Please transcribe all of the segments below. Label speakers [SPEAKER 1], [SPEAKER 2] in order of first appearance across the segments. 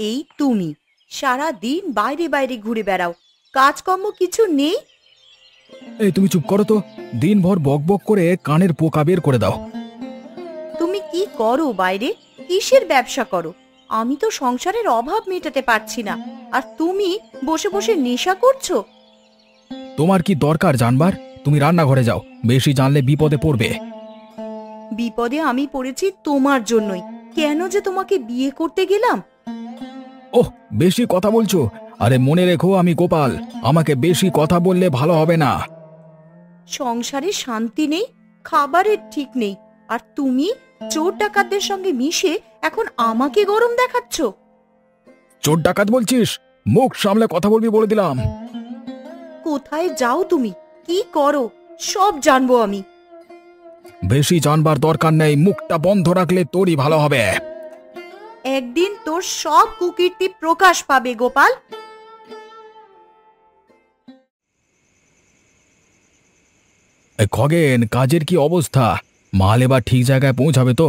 [SPEAKER 1] এই তুমি সারা দিন বাইরে বাইরে ঘুরে বেড়াও, কাজকর্ম কিছু নেই?
[SPEAKER 2] এই তুমি চুপ করো তো। দিনভর বকবক করে কানের পোকা বের করে দাও।
[SPEAKER 1] তুমি কি করো বাইরে? কিসের ব্যবসা করো? আমি তো সংসারের অভাব মেটাতে পারছি না, আর তুমি বসে বসে নেশা করছো।
[SPEAKER 2] তোমার কি দরকার জানবার? তুমি রান্নাঘরে যাও, বেশি জানলে বিপদে পড়বে।
[SPEAKER 1] বিপদে আমি পড়েছি তোমার জন্যই। কেন যে তোমাকে বিয়ে করতে গেলাম।
[SPEAKER 2] ওহ, বেশি কথা বলছো। আরে মনে রেখো আমি গোপাল, আমাকে বেশি কথা বললে ভালো হবে না।
[SPEAKER 1] সংসারে শান্তি নেই, খাবারের ঠিক নেই, আর তুমি চোর ডাকাতদের সঙ্গে মিশে এখন আমাকে গরম দেখাচ্ছ।
[SPEAKER 2] চোর ডাকাত বলছিস? মুখ সামলে কথা বলবি বলে দিলাম।
[SPEAKER 1] কোথায় যাও তুমি, কি করো, সব জানবো আমি।
[SPEAKER 2] বেশি জানবার দরকার নেই, মুখটা বন্ধ রাখলে তোরই ভালো হবে।
[SPEAKER 1] একদিন তোর সব কুকীর্তি প্রকাশ পাবে গোপাল।
[SPEAKER 2] খগেন, কাজের কি অবস্থা? মাল এবার ঠিক জায়গায় পৌঁছাবে তো?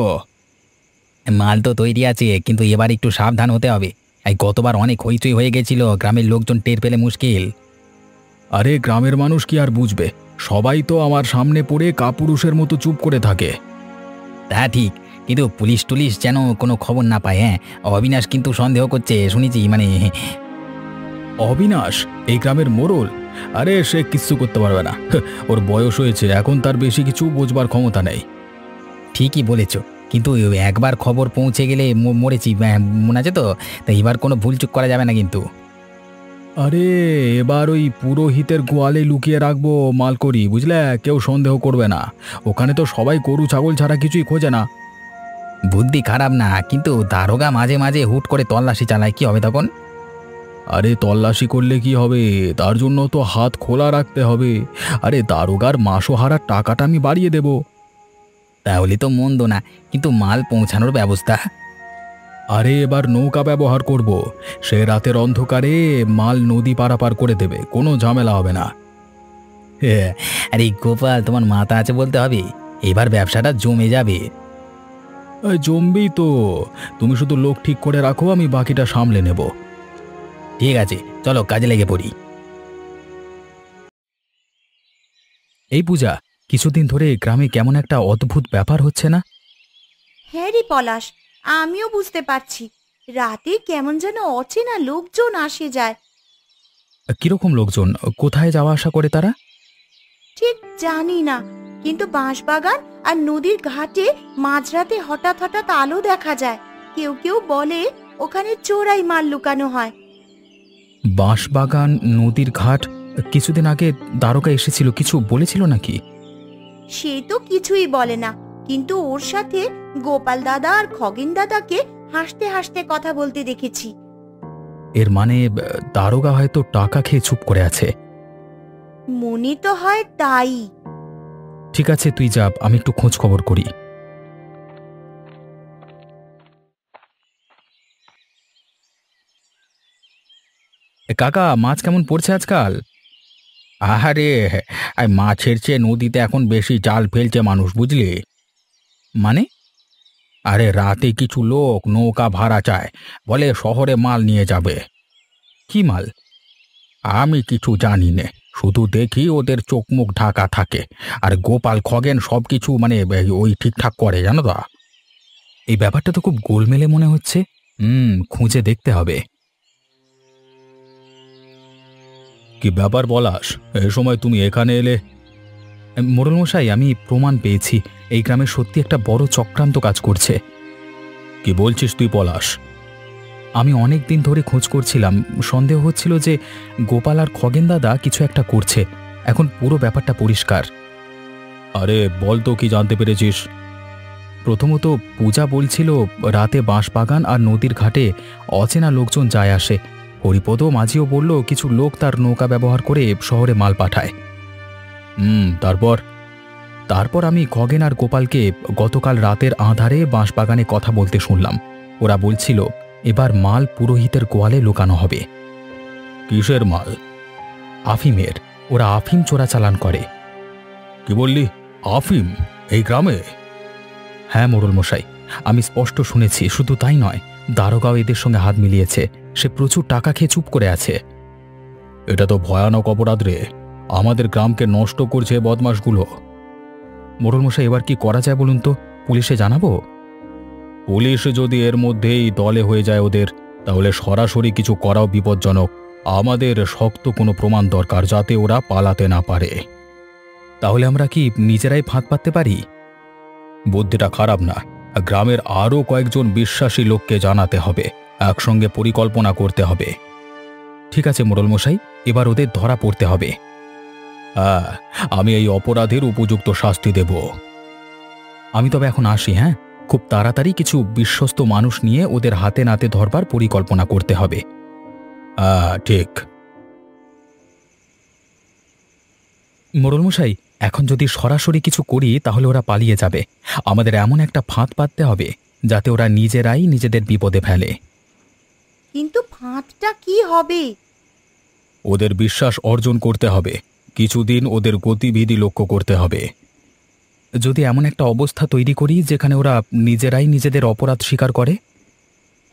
[SPEAKER 3] মাল তো তৈরি আছে, কিন্তু এবার একটু সাবধান হতে হবে। এই গতবার অনেক হইচই হয়ে গেছিল, গ্রামের লোকজন টের পেলে মুশকিল।
[SPEAKER 2] আরে গ্রামের মানুষ কি আর বুঝবে? সবাই তো আমার সামনে পড়ে কাপুরুষের মতো চুপ করে থাকে।
[SPEAKER 3] তা ঠিক, কিন্তু পুলিশ টুলিশ যেন কোনো খবর না পায়। হ্যাঁ, অবিনাশ কিন্তু সন্দেহ করছে শুনেছি।
[SPEAKER 2] অবিনাশ এই গ্রামের মোড়ল? আরে সে কিচ্ছু করতে পারবে না, ওর বয়স হয়েছে, এখন তার বেশি কিছু বোঝবার ক্ষমতা নেই।
[SPEAKER 3] ঠিকই বলেছ, কিন্তু একবার খবর পৌঁছে গেলে মরেছি, মনে আছে তো? তাই এবার কোনো ভুলচুক করা যাবে না কিন্তু।
[SPEAKER 2] আরে এবার ওই পুরোহিতের গোয়ালে লুকিয়ে রাখবো মাল করি, বুঝলে? কেউ সন্দেহ করবে না। ওখানে তো সবাই গরু ছাগল ছাড়া কিছুই খোঁজে না।
[SPEAKER 3] বুদ্ধি খারাপ না, কিন্তু দারোগা মাঝে মাঝে হুট করে তল্লাশি চালায়, কি হবে তখন?
[SPEAKER 2] আরে তল্লাশি করলে কি হবে? তার জন্য তো হাত খোলা রাখতে হবে। আরে দারোগার মাসোহারার টাকাটা আমি বাড়িয়ে দেব।
[SPEAKER 3] তাহলে তো মন্দ না, কিন্তু মাল পৌঁছানোর ব্যবস্থা?
[SPEAKER 2] আরে এবার নৌকা ব্যবহার করব। সে রাতের অন্ধকারে মাল নদী পারাপার করে দেবে, কোনো ঝামেলা হবে না।
[SPEAKER 3] হ্যাঁ, আরে গোপাল, তোমার মাথা আছে বলতে হবে। এবার ব্যবসাটা জমে যাবে।
[SPEAKER 2] জমবেই তো। তুমি শুধু লোক ঠিক করে রাখো, আমি বাকিটা সামলে নেব।
[SPEAKER 3] ঠিক আছে, চলো কাজে লেগে পড়ি।
[SPEAKER 2] এই পূজা, কিছুদিন ধরে গ্রামে কেমন একটা অদ্ভুত ব্যাপার হচ্ছে না?
[SPEAKER 1] হ্যাঁ রে পলাশ, আমিও বুঝতে পারছি। রাতে কেমন যেন অচেনা লোকজন আসে যায়।
[SPEAKER 2] কিরকম লোকজন? কোথায় যাওয়া আসা করে তারা?
[SPEAKER 1] ঠিক জানি না, কিন্তু বাঁশবাগান আর নদীর ঘাটে মাঝরাতে হঠাৎ হঠাৎ আলো দেখা যায়। কেউ কেউ বলে ওখানে চোরাই মাল লুকানো হয়।
[SPEAKER 2] বাঁশবাগান, নদীর ঘাট, কিছুদিন আগে দারোগা এসেছিল, কিছু বলেছিল নাকি?
[SPEAKER 1] সে তো কিছুই বলে না, কিন্তু ওর সাথে গোপাল দাদা আর খগেন দাদাকে হাসতে হাসতে কথা বলতে দেখেছি।
[SPEAKER 2] এর মানে দারোগা হয়তো টাকা খেয়ে চুপ করে আছে।
[SPEAKER 1] মনে তো হয় তাই।
[SPEAKER 2] ঠিক আছে, তুই যা, আমি একটু খোঁজ খবর করি। কাকা, মাছ কেমন পড়ছে আজকাল?
[SPEAKER 3] আহারে, মাছের চেয়ে নদীতে এখন বেশি জাল ফেলছে মানুষ, বুঝলি?
[SPEAKER 2] মানে?
[SPEAKER 3] আরে রাতে কিছু লোক নৌকা ভাড়া চায়, বলে শহরে মাল নিয়ে যাবে।
[SPEAKER 2] কি মাল?
[SPEAKER 3] আমি কিছু জানি নে, শুধু দেখি ওদের চোখ মুখ ঢাকা থাকে। আর গোপাল খগেন সব কিছু ওই ঠিকঠাক করে, জানো তো?
[SPEAKER 2] এই ব্যাপারটা তো খুব গোলমেলে মনে হচ্ছে। খুঁজে দেখতে হবে। কি ব্যাপার বলাস, এ সময় তুমি এখানে এলে? মোড়ল মশাই, আমি প্রমাণ পেয়েছি এই গ্রামে সত্যি একটা বড় চক্রান্ত কাজ করছে। কি বলছিস তুই পলাশ? আমি অনেক দিন ধরে খোঁজ করছিলাম, সন্দেহ হচ্ছিল যে গোপাল আর খগেন দাদা কিছু একটা করছে। এখন পুরো ব্যাপারটা পরিষ্কার। আরে বল তো, কি জানতে পেরেছিস? প্রথমত পূজা বলছিল রাতে বাঁশবাগান আর নদীর ঘাটে অচেনা লোকজন যায় আসে। হরিপদ মাঝিও বলল কিছু লোক তার নৌকা ব্যবহার করে শহরে মাল পাঠায়। তারপর? তারপর আমি খগেন আর গোপালকে গতকাল রাতের আঁধারে বাঁশবাগানে কথা বলতে শুনলাম। ওরা বলছিল এবার মাল পুরোহিতের গোয়ালে লুকানো হবে। কিসের মাল? আফিমের। ওরা আফিম চোরাচালান করে। কি বললি? আফিম এই গ্রামে? হ্যাঁ মোড়ল মশাই, আমি স্পষ্ট শুনেছি। শুধু তাই নয়, দারোগাও এদের সঙ্গে হাত মিলিয়েছে। সে প্রচুর টাকা খেয়ে চুপ করে আছে।
[SPEAKER 3] এটা তো ভয়ানক অপরাধ রে, আমাদের গ্রামকে নষ্ট করছে এ বদমাশগুলো।
[SPEAKER 2] মোড়লমশাই, এবার কি করা যায় বলুন তো? পুলিশে জানাবো?
[SPEAKER 3] পুলিশ যদি এর মধ্যেই দলে হয়ে যায় ওদের, তাহলে সরাসরি কিছু করাও বিপজ্জনক। আমাদের শক্ত কোনো প্রমাণ দরকার, যাতে ওরা পালাতে না পারে।
[SPEAKER 2] তাহলে আমরা কি নিজেরাই ফাঁদ পাততে পারি?
[SPEAKER 3] বুদ্ধিটা খারাপ না। গ্রামের আরও কয়েকজন বিশ্বাসী লোককে জানাতে হবে, একসঙ্গে পরিকল্পনা করতে হবে।
[SPEAKER 2] ঠিক আছে মোড়লমশাই, এবার ওদের ধরা পড়তে হবে।
[SPEAKER 3] হ্যাঁ, আমি এই অপরাধের উপযুক্ত শাস্তি দেব।
[SPEAKER 2] আমি তবে এখন আসি। হ্যাঁ, খুব তাড়াতাড়ি কিছু বিশ্বস্ত মানুষ নিয়ে ওদের হাতে নাতে ধরবার পরিকল্পনা করতে হবে।
[SPEAKER 3] হ্যাঁ, ঠিক।
[SPEAKER 2] মোড়লমশাই, এখন যদি সরাসরি কিছু করি তাহলে ওরা পালিয়ে যাবে। আমাদের এমন একটা ফাঁদ পাততে হবে যাতে ওরা নিজেরাই নিজেদের বিপদে ফেলে।
[SPEAKER 1] কিন্তু ফাঁদটা কি হবে?
[SPEAKER 3] ওদের বিশ্বাস অর্জন করতে হবে, কিছুদিন ওদের গতিবিধি লক্ষ্য করতে হবে।
[SPEAKER 2] যদি এমন একটা অবস্থা তৈরি করি যেখানে ওরা নিজেরাই নিজেদের অপরাধ স্বীকার করে?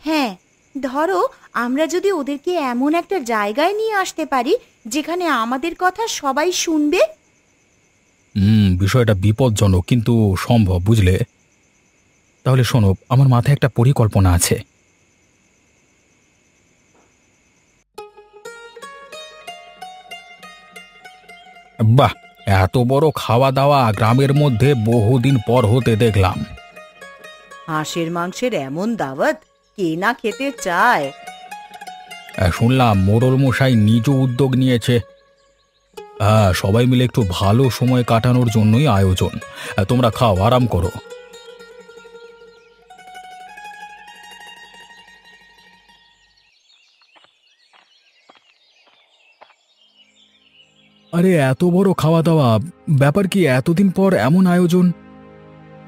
[SPEAKER 1] হ্যাঁ, ধরো আমরা যদি ওদেরকে এমন একটা জায়গায় নিয়ে আসতে পারি যেখানে আমাদের কথা সবাই শুনবে।
[SPEAKER 3] বিষয়টা বিপজ্জনক কিন্তু সম্ভব, বুঝলে?
[SPEAKER 2] তাহলে শোনো, আমার মাথায় একটা পরিকল্পনা আছে।
[SPEAKER 3] বাহ, এত বড় খাওয়া দাওয়া গ্রামের মধ্যে বহুদিন পর হতে দেখলাম।
[SPEAKER 1] হাঁসের মাংসের এমন দাওয়াত কে না খেতে চায়।
[SPEAKER 3] শুনলাম মোড়ল মশাই নিজ উদ্যোগ নিয়েছে। হ্যাঁ, সবাই মিলে একটু ভালো সময় কাটানোর জন্যই আয়োজন। তোমরা খাও, আরাম করো। আরে এত বড় খাওয়া দাওয়া, ব্যাপার কি? এতদিন পর এমন আয়োজন?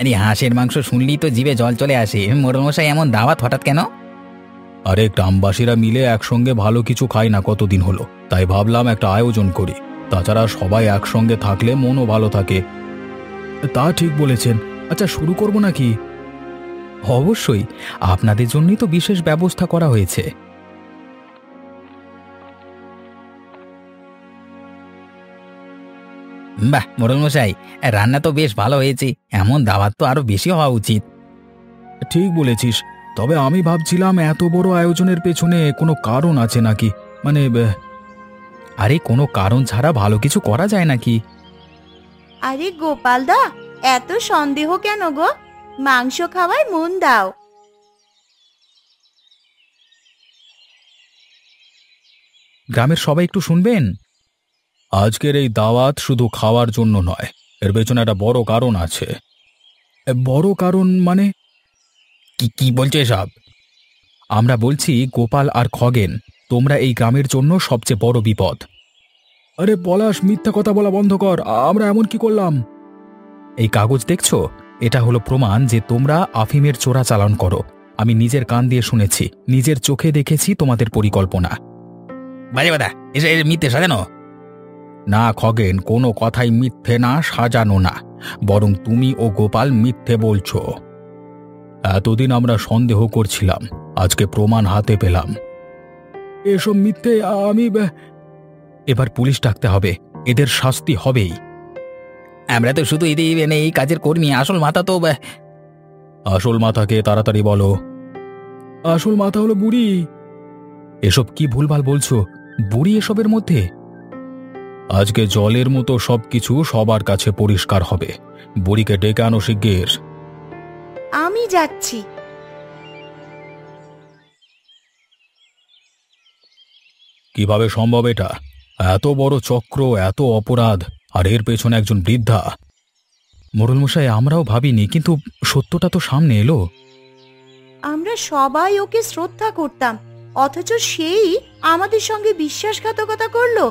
[SPEAKER 4] আরে হাঁসের মাংস শুনলেই তো জিভে জল চলে আসে। মোড়লমশাই, এমন দাওয়াত হঠাৎ কেন?
[SPEAKER 3] আরে গ্রামবাসীরা মিলে একসঙ্গে ভালো কিছু খাই না কতদিন হলো, তাই ভাবলাম একটা আয়োজন করি। তাছাড়া সবাই একসঙ্গে থাকলে মনও ভালো থাকে। তা ঠিক বলেছেন। আচ্ছা, শুরু করব নাকি?
[SPEAKER 2] অবশ্যই, আপনাদের জন্যই তো বিশেষ ব্যবস্থা করা হয়েছে।
[SPEAKER 4] বাহ মোড়লমশাই, রান্না তো বেশ ভালো হয়েছে। এমন দাওয়াত তো আরো বেশি হওয়া উচিত।
[SPEAKER 3] ঠিক বলেছিস, তবে আমি ভাবছিলাম এত বড় আয়োজনের পেছনে কোনো কারণ আছে নাকি। মানে
[SPEAKER 2] আরে কোনো কারণ ছাড়া ভালো কিছু করা যায় নাকি?
[SPEAKER 1] আরে গোপালদা, এত সন্দেহ কেন গো? মাংস খাওয়ায় মন দাও।
[SPEAKER 2] গ্রামের সবাই একটু শুনবেন।
[SPEAKER 3] আজকের এই দাওয়াত শুধু খাওয়ার জন্য নয়, এর পেছনে একটা বড় কারণ আছে। বড় কারণ মানে?
[SPEAKER 4] কি কি বলছো এসব?
[SPEAKER 2] আমরা বলছি, গোপাল আর খগেন, তোমরা এই গ্রামের জন্য সবচেয়ে বড় বিপদ।
[SPEAKER 3] আরে পলাশ, মিথ্যা কথা বলা বন্ধ কর। আমরা এমন কি করলাম?
[SPEAKER 2] এই কাগজ দেখছো? এটা হলো প্রমাণ যে তোমরা আফিমের চোরাচালান করো। আমি নিজের কান দিয়ে শুনেছি, নিজের চোখে দেখেছি তোমাদের পরিকল্পনা।
[SPEAKER 4] বাজে কথা, এসে মিথ্যে সাজানো।
[SPEAKER 3] না খগেন, কোনো কথাই মিথ্যে না, সাজানো না, বরং তুমি ও গোপাল মিথ্যে বলছো। এতদিন আমরা সন্দেহ করছিলাম, আজকে প্রমাণ হাতে পেলাম। এসব মিথ্যে।
[SPEAKER 2] এবার পুলিশ ডাকতে হবে, এদের শাস্তি হবেই।
[SPEAKER 4] আমরা তো শুধু এই কাজের কর্মী, আসল মাথা তো।
[SPEAKER 3] আসল মাথাকে তাড়াতাড়ি বলো। আসল মাথা হলো বুড়ি।
[SPEAKER 2] এসব কি ভুলভাল বলছো? বুড়ি এসবের মধ্যে?
[SPEAKER 3] আজকে জলের মতো সবকিছু সবার কাছে পরিষ্কার হবে। বুড়িকে ডেকে আনো শিগগির।
[SPEAKER 1] আমি যাচ্ছি।
[SPEAKER 3] কিভাবে সম্ভব এটা? এত বড় চক্র, এত অপরাধ, আর এর পেছনে একজন বৃদ্ধা।
[SPEAKER 2] মোড়লমশাই, আমরাও ভাবিনি, কিন্তু সত্যটা তো সামনে এলো।
[SPEAKER 1] আমরা সবাই ওকে শ্রদ্ধা করতাম, অথচ সেই আমাদের সঙ্গে বিশ্বাসঘাতকতা করলো।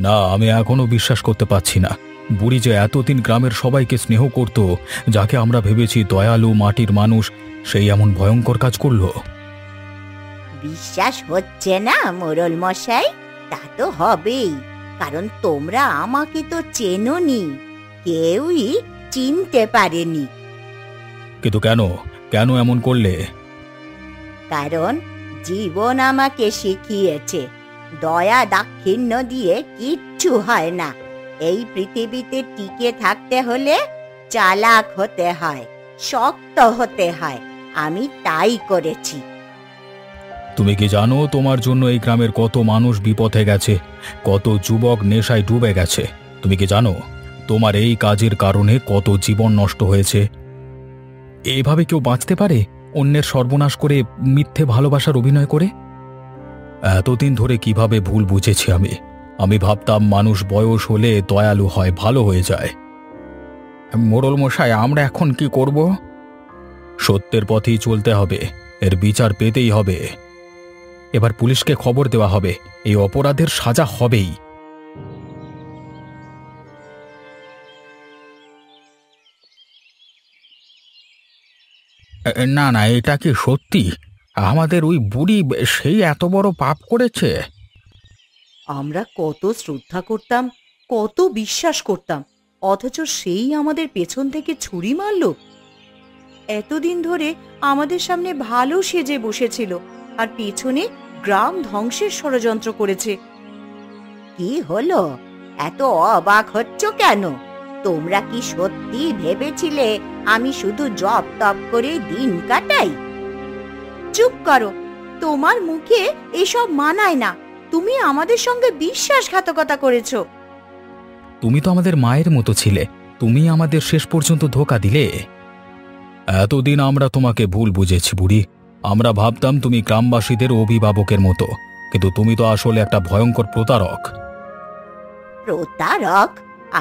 [SPEAKER 3] না, আমি এখনো বিশ্বাস করতে পারছি না। বুড়ি যে এতদিন গ্রামের সবাইকে স্নেহ করত, যাকে আমরা ভেবেছি দয়ালু মাটির মানুষ, সেই এমন ভয়ঙ্কর কাজ করলো।
[SPEAKER 1] বিশ্বাস হচ্ছে না মোড়ল মশাই? তা তো হবেই, কারণ তোমরা আমাকে তো চেনোনি, কেউই চিনতে পারেনি।
[SPEAKER 3] কিন্তু কেন কেন এমন করলে?
[SPEAKER 1] কারণ জীবন আমাকে শিখিয়েছে দয়া দাক্ষিণ্য দিয়ে কিচ্ছু হয় না। এই পৃথিবীতে টিকে থাকতে হলে চালাক হতে হয়, শক্ত হতে হয়। আমি তাই করেছি।
[SPEAKER 3] তুমি কি জানো তোমার জন্য এই গ্রামের কত মানুষ বিপথে গেছে, কত যুবক নেশায় ডুবে গেছে? তুমি কি জানো তোমার এই কাজের কারণে কত জীবন নষ্ট হয়েছে? এইভাবে কেউ বাঁচতে পারে, অন্যের সর্বনাশ করে, মিথ্যে ভালোবাসার অভিনয় করে? এতদিন ধরে কিভাবে ভুল বুঝেছি আমি ভাবতাম মানুষ বয়স হলে দয়ালু হয়, ভালো হয়ে যায়। মোড়ল মশাই, আমরা এখন কি করব? সত্যের পথেই চলতে হবে, এর বিচার পেতেই হবে। এবার পুলিশকে খবর দেওয়া হবে, এই অপরাধের সাজা হবেই। না না, এটা কি সত্যি? আমাদের ওই বুড়ি সেই এত বড় পাপ করেছে?
[SPEAKER 1] আমরা কত শ্রদ্ধা করতাম, কত বিশ্বাস করতাম, অথচ সেই আমাদের পেছন থেকে ছুরি মারল। এতদিন ধরে আমাদের সামনে ভালো সেজে বসেছিল, আর পেছনে গ্রাম ধ্বংসের ষড়যন্ত্র করেছে। কি হলো, এত অবাক হচ্ছ কেন? তোমরা কি সত্যি ভেবেছিলে আমি শুধু জপ তপ করে দিন কাটাই? চুপ করো, তোমার মুখে এসব মানায় না। তুমি আমাদের সঙ্গে বিশ্বাসঘাতকতা করেছো।
[SPEAKER 3] তুমি তো আমাদের মায়ের মতো ছিলে, তুমি আমাদের শেষ পর্যন্ত ধোঁকা দিলে। এতদিন আমরা তোমাকে ভুল বুঝেছি বুড়ি। আমরা ভাবতাম তুমি গ্রামবাসীদের অভিভাবকের মতো, কিন্তু তুমি তো আসলে একটা ভয়ঙ্কর প্রতারক।
[SPEAKER 1] প্রতারক?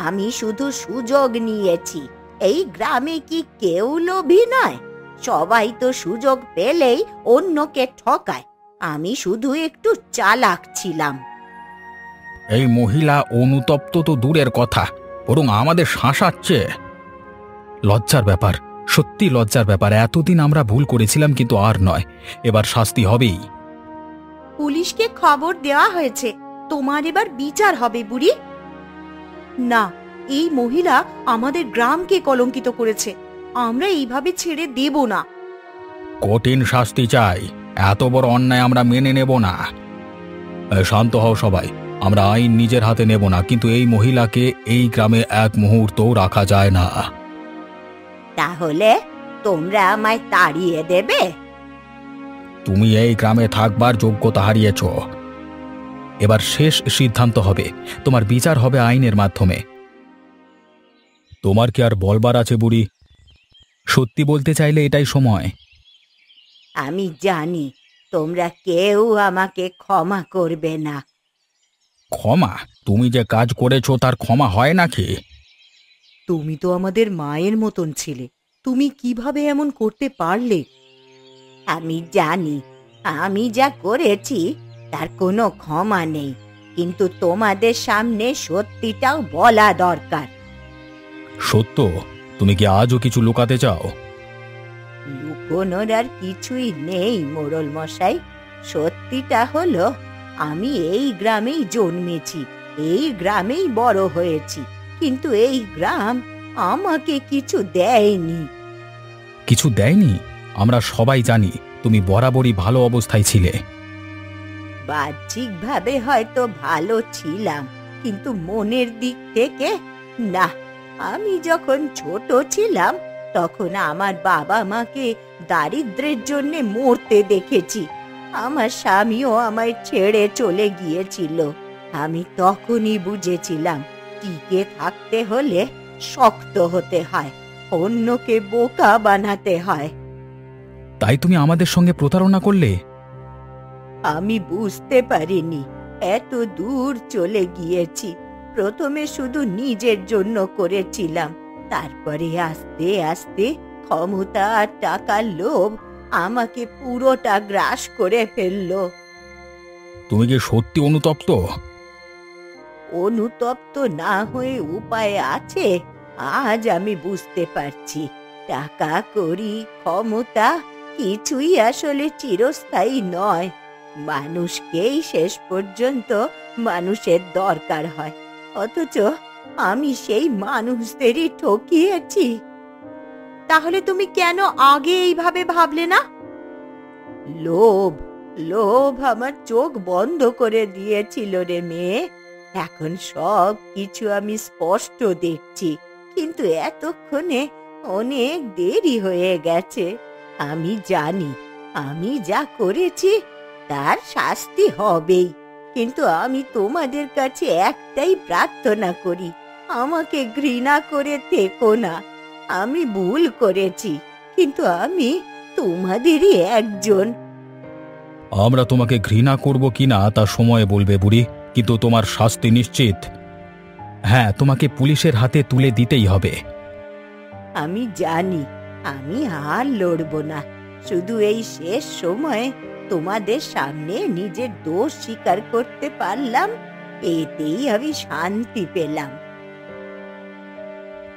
[SPEAKER 1] আমি শুধু সুযোগ নিয়েছি। এই গ্রামে কি কেউ লোভী নয়? সবাই তো সুযোগ পেলেই অন্যকে ঠকায়। আমি শুধু একটু চালাক ছিলাম।
[SPEAKER 3] এই মহিলা অনুতপ্ত তো দূরের কথা, বরং আমাদের শাসাচ্ছে। লজ্জার ব্যাপার, সত্যি লজ্জার ব্যাপার। এতদিন আমরা ভুল করেছিলাম, কিন্তু আর নয়, এবার শাস্তি হবেই।
[SPEAKER 1] পুলিশকে খবর দেওয়া হয়েছে, তোমার এবার বিচার হবে বুড়ি। না, এই মহিলা আমাদের গ্রামকে কলঙ্কিত করেছে। আমরা এইভাবে ছেড়ে দেব না।
[SPEAKER 3] কঠিন শাস্তি চাই, এত বড় অন্যায় আমরা মেনে নেব না। শান্ত হও সবাই, আমরা আইন নিজের হাতে নেব না, কিন্তু এই মহিলাকে এই গ্রামে এক মুহূর্তও রাখা যায় না।
[SPEAKER 1] তাহলে তোমরা আমায় তাড়িয়ে দেবে?
[SPEAKER 3] তুমি এই গ্রামে থাকবার যোগ্যতা হারিয়েছ। এবার শেষ সিদ্ধান্ত হবে, তোমার বিচার হবে আইনের মাধ্যমে। তোমার কি আর বলবার আছে বুড়ি? সত্যি বলতে চাইলে এটাই সময়।
[SPEAKER 1] আমি জানি তোমরা কেউ আমাকে ক্ষমা করবে না।
[SPEAKER 3] ক্ষমা? তুমি যে কাজ করেছো তার ক্ষমা হয় নাকি?
[SPEAKER 1] তুমি তো আমাদের মায়ের মতন ছিলে, তুমি কিভাবে এমন করতে পারলে? আমি জানি আমি যা করেছি তার কোনো ক্ষমা নেই, কিন্তু তোমাদের সামনে সত্যিটাও বলা দরকার।
[SPEAKER 3] সত্য? তুমি কি আজও কিছু লুকাতে চাও?
[SPEAKER 1] লুকোনোর আর কিছুই নেই মোড়ল মশাই। সত্যিটা হলো, আমি এই গ্রামেই জন্মেছি, এই গ্রামেই বড় হয়েছি, কিন্তু এই গ্রাম আমাকে কিছু দেয়নি।
[SPEAKER 3] কিছু দেয়নি? আমরা সবাই জানি তুমি বরাবরই ভালো অবস্থায় ছিলে।
[SPEAKER 1] বাহ্যিকভাবে হয়তো ভালো ছিলাম, কিন্তু মনের দিক থেকে না। আমি যখন ছোট ছিলাম তখন আমার বাবা মাকে দারিদ্র্যের জন্য মরতে দেখেছি। আমার স্বামীও আমায় ছেড়ে চলে গিয়েছিল। আমি তখনই বুঝেছিলাম টিকে থাকতে হলে শক্ত হতে হয়, অন্যকে বোকা বানাতে হয়।
[SPEAKER 3] তাই তুমি আমাদের সঙ্গে প্রতারণা করলে?
[SPEAKER 1] আমি বুঝতে পারিনি এত দূর চলে গিয়েছি। প্রথমে শুধু নিজের জন্য করেছিলাম, তারপরে আস্তে আস্তে ক্ষমতা আর টাকার লোভ আমাকে পুরোটা গ্রাস করে ফেললো।
[SPEAKER 3] তুমি কি সত্যি অনুতপ্ত?
[SPEAKER 1] অনুতপ্ত না হয়ে উপায় আছে? আজ আমি বুঝতে পারছি টাকা কড়ি ক্ষমতা কিছুই আসলে চিরস্থায়ী নয়। মানুষকেই শেষ পর্যন্ত মানুষের দরকার হয়, অথচ আমি সেই মানুষদেরই ঠকিয়েছি। তাহলে তুমি কেন আগে এইভাবে ভাবলে না? লোভ লোভ আমার চোখ বন্ধ করে দিয়েছিল রে মেয়ে। এখন সব কিছু আমি স্পষ্ট দেখছি, কিন্তু এতক্ষণে অনেক দেরি হয়ে গেছে। আমি জানি আমি যা করেছি তার শাস্তি হবেই, কিন্তু আমি তোমাদের কাছে একটাই প্রার্থনা করি, আমাকে ঘৃণা করে থেকো না। আমি ভুল করেছি, কিন্তু আমি তোমাদেরই একজন।
[SPEAKER 2] আমরা তোমাকে ঘৃণা করব কিনা তা সময়ে বলবে বুড়ি, কিন্তু তোমার শাস্তি নিশ্চিত। হ্যাঁ, তোমাকে পুলিশের হাতে তুলে দিতেই হবে।
[SPEAKER 1] আমি জানি আমি আর লড়ব না, শুধু এই শেষ সময়ে তোমাদের সামনে নিজের দোষ স্বীকার করতে পারলাম, এতেই আমি শান্তি পেলাম।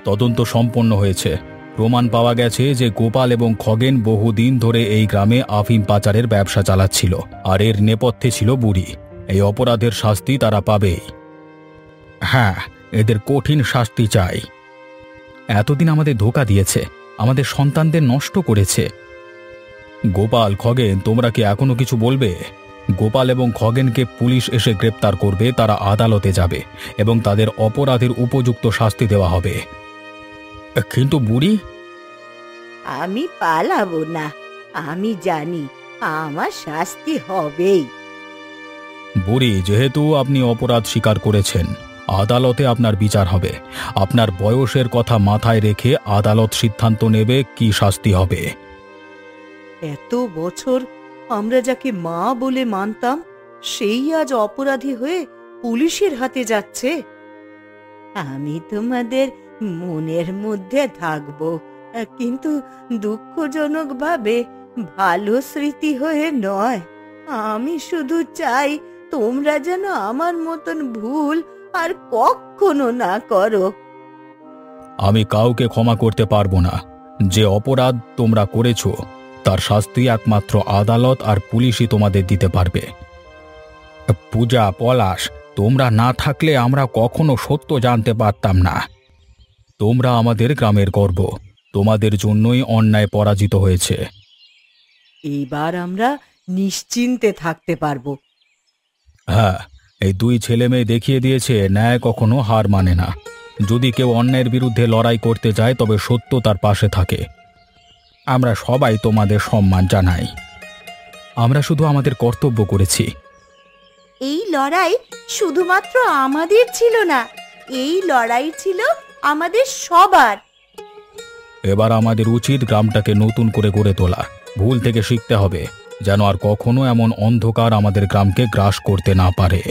[SPEAKER 2] তদন্ত সম্পন্ন হয়েছে, প্রমাণ পাওয়া গেছে যে গোপাল এবং খগেন বহুদিন ধরে এই গ্রামে আফিম পাচারের ব্যবসা চালাচ্ছিল, আর এর নেপথ্যে ছিল বুড়ি। এই অপরাধের শাস্তি তারা পাবেই। হ্যাঁ, এদের কঠিন শাস্তি চাই। এতদিন আমাদের ধোঁকা দিয়েছে, আমাদের সন্তানদের নষ্ট করেছে। গোপাল, খগেন, তোমরা কি এখনো কিছু বলবে? গোপাল এবং খগেনকে পুলিশ এসে গ্রেপ্তার করবে, তারা আদালতে যাবে এবং তাদের অপরাধের উপযুক্ত শাস্তি দেওয়া হবে। কিন্তু বুড়ি?
[SPEAKER 1] আমি পালাবো না, আমি জানি আমার শাস্তি হবেই।
[SPEAKER 2] বুড়ি, যেহেতু আপনি অপরাধ স্বীকার করেছেন, আদালতে আপনার বিচার হবে। আপনার বয়সের কথা মাথায় রেখে আদালত সিদ্ধান্ত নেবে কি শাস্তি হবে।
[SPEAKER 1] এত বছর আমরা যাকে মা বলে মানতাম, সেই আজ অপরাধী হয়ে পুলিশের হাতে যাচ্ছে। আমি তোমাদের মনের মধ্যে থাকবো, কিন্তু দুঃখজনকভাবে ভালো স্মৃতি হয়ে নয়। আমি শুধু চাই তোমরা যেন আমার মতন ভুল আর কখনো না করো।
[SPEAKER 2] আমি কাউকে ক্ষমা করতে পারবো না। যে অপরাধ তোমরা করেছো তার শাস্তি একমাত্র আদালত আর পুলিশই তোমাদের দিতে পারবে। পূজা, পলাশ, তোমরা না থাকলে আমরা কখনো সত্য জানতে পারতাম না। তোমরা আমাদের গ্রামের গর্ব, তোমাদের জন্যই অন্যায় পরাজিত হয়েছে।
[SPEAKER 1] এইবার আমরা নিশ্চিন্তে থাকতে পারবো।
[SPEAKER 2] হ্যাঁ, এই দুই ছেলে মেয়ে দেখিয়ে দিয়েছে ন্যায় কখনো হার মানে না। যদি কেউ অন্যায়ের বিরুদ্ধে লড়াই করতে যায় তবে সত্য তার পাশে থাকে। আমরা সবাই তোমাদের সম্মান জানাই। আমরা শুধু আমাদের কর্তব্য করেছি।
[SPEAKER 1] এই লড়াই শুধুমাত্র আমাদের ছিল না, এই লড়াই ছিল আমাদের সবার।
[SPEAKER 2] এবার আমাদের উচিত গ্রামটাকে নতুন করে গড়ে তোলা। ভুল থেকে শিখতে হবে, যেন আর কখনো এমন অন্ধকার আমাদের গ্রামকে গ্রাস করতে না পারে।